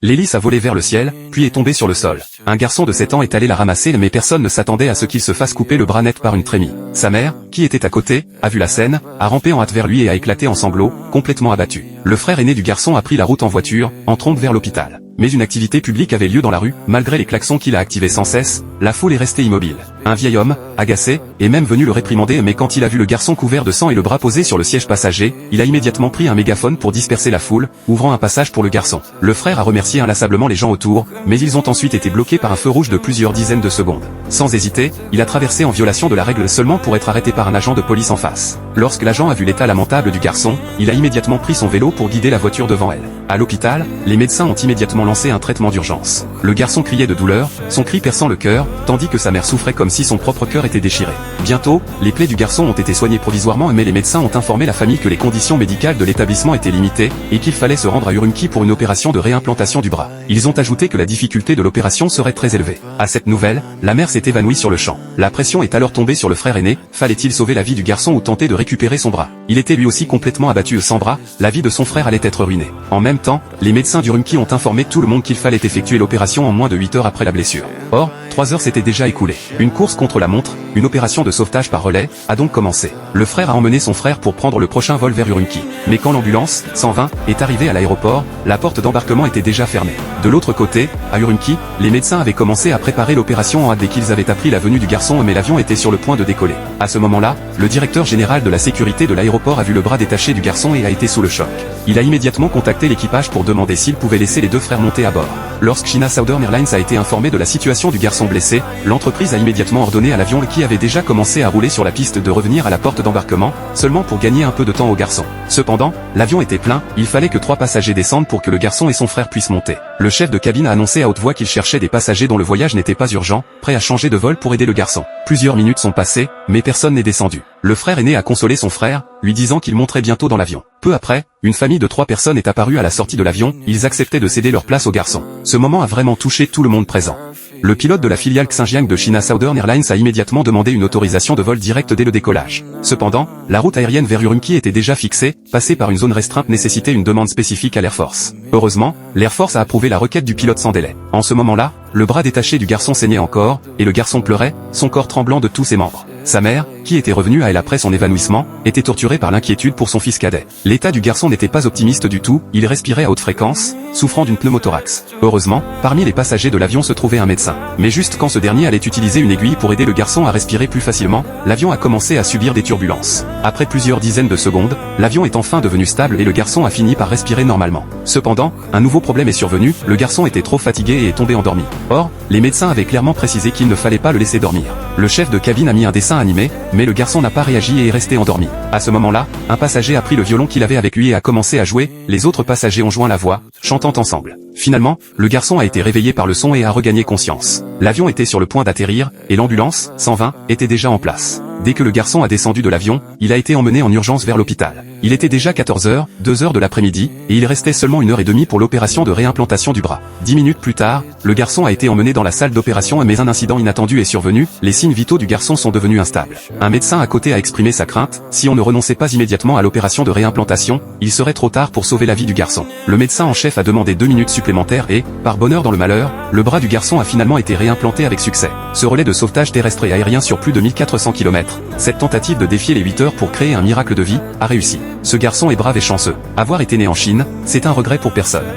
L'hélice a volé vers le ciel, puis est tombée sur le sol. Un garçon de 7 ans est allé la ramasser mais personne ne s'attendait à ce qu'il se fasse couper le bras net par une trémie. Sa mère, qui était à côté, a vu la scène, a rampé en hâte vers lui et a éclaté en sanglots, complètement abattu. Le frère aîné du garçon a pris la route en voiture, en trompe vers l'hôpital. Mais une activité publique avait lieu dans la rue, malgré les klaxons qu'il a activés sans cesse, la foule est restée immobile. Un vieil homme, agacé, est même venu le réprimander mais quand il a vu le garçon couvert de sang et le bras posé sur le siège passager, il a immédiatement pris un mégaphone pour disperser la foule, ouvrant un passage pour le garçon. Le frère a remercié inlassablement les gens autour, mais ils ont ensuite été bloqués par un feu rouge de plusieurs dizaines de secondes. Sans hésiter, il a traversé en violation de la règle seulement pour être arrêté par un agent de police en face. Lorsque l'agent a vu l'état lamentable du garçon, il a immédiatement pris son vélo pour guider la voiture devant elle. À l'hôpital, les médecins ont immédiatement lancé un traitement d'urgence. Le garçon criait de douleur, son cri perçant le cœur, tandis que sa mère souffrait comme si son propre cœur était déchiré. Bientôt, les plaies du garçon ont été soignées provisoirement mais les médecins ont informé la famille que les conditions médicales de l'établissement étaient limitées, et qu'il fallait se rendre à Ürümqi pour une opération de réimplantation du bras. Ils ont ajouté que la difficulté de l'opération serait très élevée. À cette nouvelle, la mère s'est évanouie sur le champ. La pression est alors tombée sur le frère aîné, fallait-il sauver la vie du garçon ou tenter de récupérer son bras? Il était lui aussi complètement abattu sans bras, la vie de son frère allait être ruinée. En même temps, les médecins d'Ürümqi ont informé tout le monde qu'il fallait effectuer l'opération en moins de 8 heures après la blessure. Or, 3 heures s'étaient déjà écoulées. Une course contre la montre, une opération de sauvetage par relais, a donc commencé. Le frère a emmené son frère pour prendre le prochain vol vers Ürümqi. Mais quand l'ambulance, 120, est arrivée à l'aéroport, la porte d'embarquement était déjà fermée. De l'autre côté, à Ürümqi, les médecins avaient commencé à préparer l'opération en hâte dès qu'ils avaient appris la venue du garçon mais l'avion était sur le point de décoller. À ce moment-là, le directeur général de la sécurité de l'aéroport a vu le bras détaché du garçon et a été sous le choc. Il a immédiatement contacté l'équipage pour demander s'il pouvait laisser les deux frères monter à bord. Lorsque China Southern Airlines a été informé de la situation du garçon blessé, l'entreprise a immédiatement ordonné à l'avion qui avait déjà commencé à rouler sur la piste de revenir à la porte d'embarquement, seulement pour gagner un peu de temps au garçon. Cependant, l'avion était plein, il fallait que 3 passagers descendent pour que le garçon et son frère puissent monter. Le chef de cabine a annoncé à haute voix qu'il cherchait des passagers dont le voyage n'était pas urgent, prêts à changer de vol pour aider le garçon. Plusieurs minutes sont passées, mais personne n'est descendu. Le frère aîné a consolé son frère, lui disant qu'il monterait bientôt dans l'avion. Peu après, une famille de 3 personnes est apparue à la sortie de l'avion, ils acceptaient de céder leur place au garçon. Ce moment a vraiment touché tout le monde présent. Le pilote de la filiale Xinjiang de China Southern Airlines a immédiatement demandé une autorisation de vol direct dès le décollage. Cependant, la route aérienne vers Ürümqi était déjà fixée, passer par une zone restreinte nécessitait une demande spécifique à l'Air Force. Heureusement, l'Air Force a approuvé la requête du pilote sans délai. En ce moment-là, le bras détaché du garçon saignait encore, et le garçon pleurait, son corps tremblant de tous ses membres. Sa mère, qui était revenue à elle après son évanouissement, était torturée par l'inquiétude pour son fils cadet. L'état du garçon n'était pas optimiste du tout, il respirait à haute fréquence, souffrant d'une pneumothorax. Heureusement, parmi les passagers de l'avion se trouvait un médecin. Mais juste quand ce dernier allait utiliser une aiguille pour aider le garçon à respirer plus facilement, l'avion a commencé à subir des turbulences. Après plusieurs dizaines de secondes, l'avion est enfin devenu stable et le garçon a fini par respirer normalement. Cependant, un nouveau problème est survenu, le garçon était trop fatigué et est tombé endormi. Or, les médecins avaient clairement précisé qu'il ne fallait pas le laisser dormir. Le chef de cabine a mis un dessin animé, mais le garçon n'a pas réagi et est resté endormi. À ce moment-là, un passager a pris le violon qu'il avait avec lui et a commencé à jouer, les autres passagers ont joint la voix, chantant ensemble. Finalement, le garçon a été réveillé par le son et a regagné conscience. L'avion était sur le point d'atterrir, et l'ambulance, 120, était déjà en place. Dès que le garçon a descendu de l'avion, il a été emmené en urgence vers l'hôpital. Il était déjà 14h, 2h de l'après-midi, et il restait seulement 1h30 pour l'opération de réimplantation du bras. 10 minutes plus tard, le garçon a été emmené dans la salle d'opération mais un incident inattendu est survenu, les signes vitaux du garçon sont devenus instables. Un médecin à côté a exprimé sa crainte, si on ne renonçait pas immédiatement à l'opération de réimplantation, il serait trop tard pour sauver la vie du garçon. Le médecin en chef a demandé 2 minutes supplémentaires et, par bonheur dans le malheur, le bras du garçon a finalement été réimplanté avec succès. Ce relais de sauvetage terrestre et aérien sur plus de 1400 km, cette tentative de défier les 8 heures pour créer un miracle de vie, a réussi. Ce garçon est brave et chanceux. Avoir été né en Chine, c'est un regret pour personne.